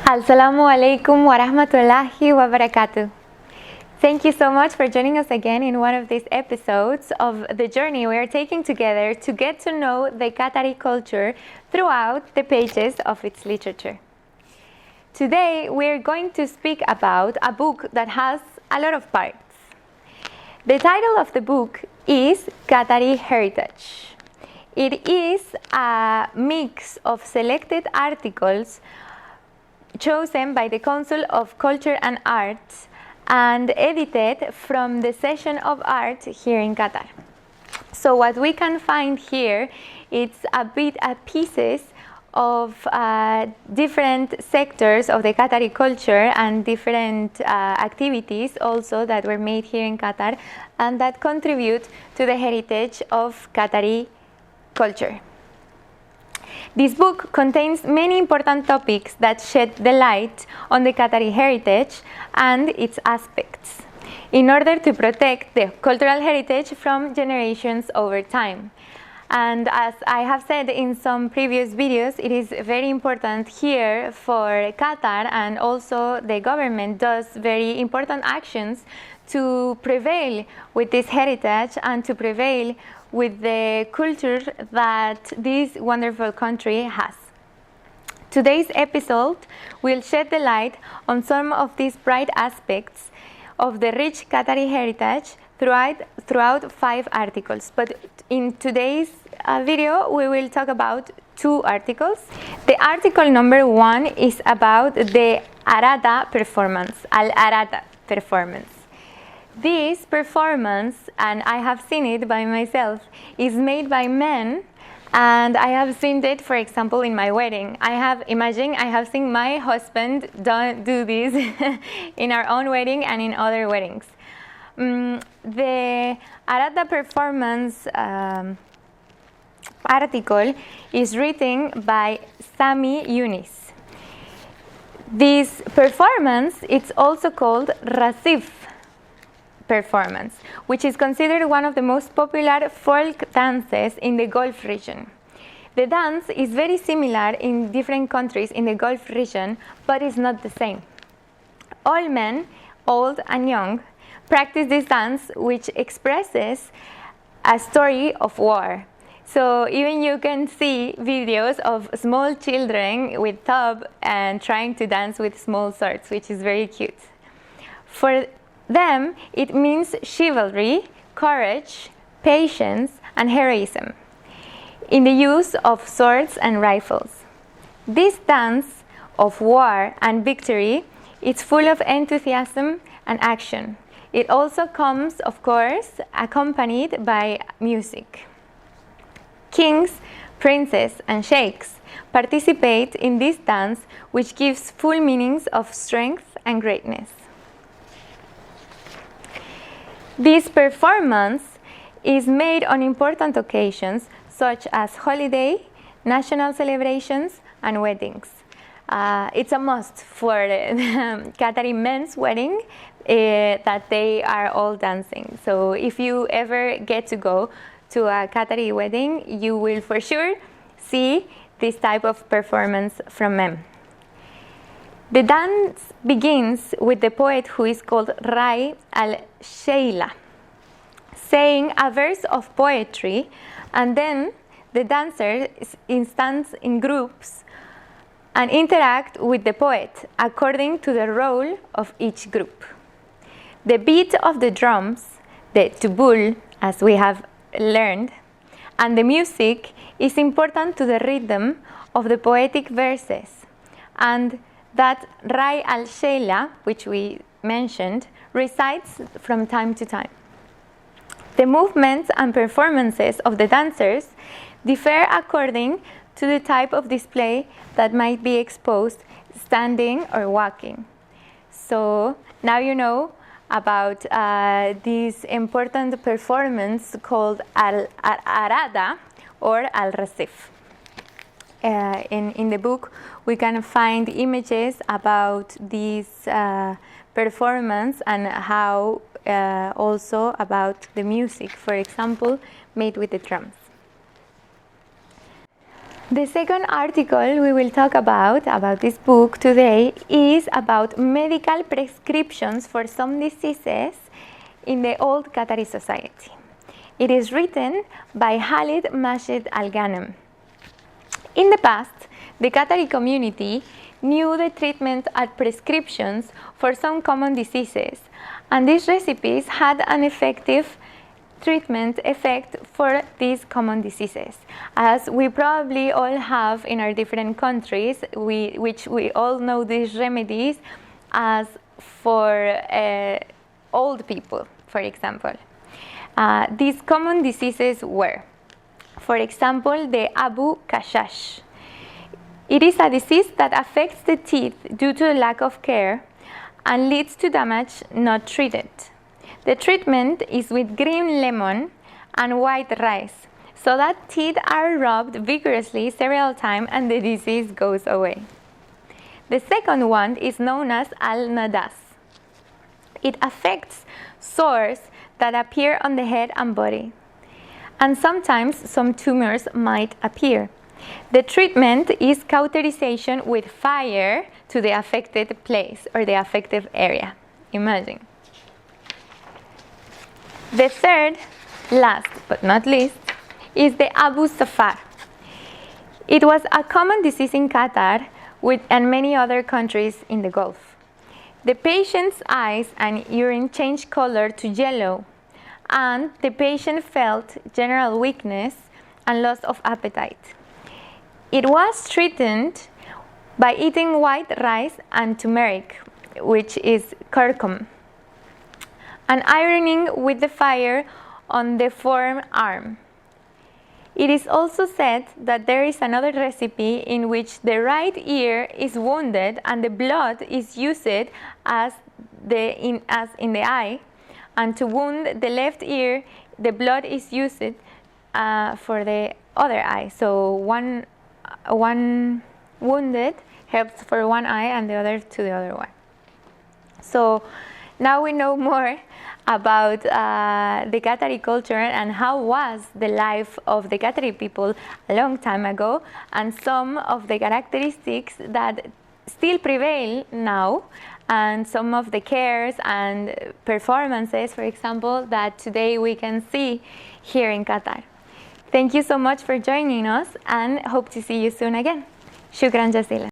Assalamu alaikum wa rahmatullahi wa barakatuh. Thank you so much for joining us again in one of these episodes of the journey we are taking together to get to know the Qatari culture throughout the pages of its literature. Today we are going to speak about a book that has a lot of parts. The title of the book is Qatari Heritage. It is a mix of selected articles chosen by the Council of Culture and Arts and edited from the Session of Art here in Qatar. So what we can find here is pieces of different sectors of the Qatari culture and different activities also that were made here in Qatar and that contribute to the heritage of Qatari culture. This book contains many important topics that shed the light on the Qatari heritage and its aspects, in order to protect the cultural heritage from generations over time. And as I have said in some previous videos, it is very important here for Qatar, and also the government does very important actions to prevail with this heritage and to prevail with the culture that this wonderful country has. Today's episode will shed the light on some of these bright aspects of the rich Qatari heritage throughout 5 articles. But in today's video, we will talk about 2 articles. The article number 1 is about the Arada performance, Al-Arada performance. This performance, and I have seen it by myself, is made by men, and I have seen it, for example, in my wedding. I have seen my husband do this in our own wedding and in other weddings. The Arada performance article is written by Sami Yunis. This performance is also called Rasif performance, which is considered one of the most popular folk dances in the Gulf region. The dance is very similar in different countries in the Gulf region, but is not the same. All men, old and young, practice this dance, which expresses a story of war. So even you can see videos of small children with tub and trying to dance with small swords, which is very cute. For them, it means chivalry, courage, patience, and heroism in the use of swords and rifles. This dance of war and victory is full of enthusiasm and action. It also comes, of course, accompanied by music. Kings, princes, and sheikhs participate in this dance, which gives full meanings of strength and greatness. This performance is made on important occasions such as holiday, national celebrations, and weddings. It's a must for Qatari men's wedding that they are all dancing. So if you ever get to go to a Qatari wedding, you will for sure see this type of performance from men. The dance begins with the poet who is called Rai al-Sheila saying a verse of poetry, and then the dancers stand in groups and interact with the poet according to the role of each group. The beat of the drums, the tubul, as we have learned, and the music is important to the rhythm of the poetic verses, and that Rai al-Sheila, which we mentioned, recites from time to time. The movements and performances of the dancers differ according to the type of display that might be exposed, standing or walking. So now you know about this important performance called Al-Arada or Al-Rasif. in the book we can find images about this performance and how also about the music, for example, made with the drums. The second article we will talk about this book today is about medical prescriptions for some diseases in the old Qatari society. It is written by Khalid Mashed Al-Ghanem. In the past, the Qatari community knew the treatment and prescriptions for some common diseases, and these recipes had an effective treatment effect for these common diseases. As we probably all have in our different countries, which we all know these remedies as for old people, for example. These common diseases were, for example, the Abu Kashash. It is a disease that affects the teeth due to a lack of care and leads to damage not treated. The treatment is with green lemon and white rice, so that teeth are rubbed vigorously several times and the disease goes away. The second one is known as al-nadas. It affects sores that appear on the head and body, and sometimes some tumors might appear. The treatment is cauterization with fire to the affected place or the affected area. Imagine. The third, last but not least, is the Abu Safar. It was a common disease in Qatar and many other countries in the Gulf. The patient's eyes and urine changed color to yellow, and the patient felt general weakness and loss of appetite. It was treated by eating white rice and turmeric, which is curcum, and ironing with the fire on the forearm. It is also said that there is another recipe in which the right ear is wounded and the blood is used as in the eye, and to wound the left ear, the blood is used for the other eye. So one wounded helps for one eye and the other to the other one. So now we know more about the Qatari culture and how was the life of the Qatari people a long time ago, and some of the characteristics that still prevail now, and some of the cares and performances, for example, that today we can see here in Qatar. Thank you so much for joining us, and hope to see you soon again. Shukran jazilan.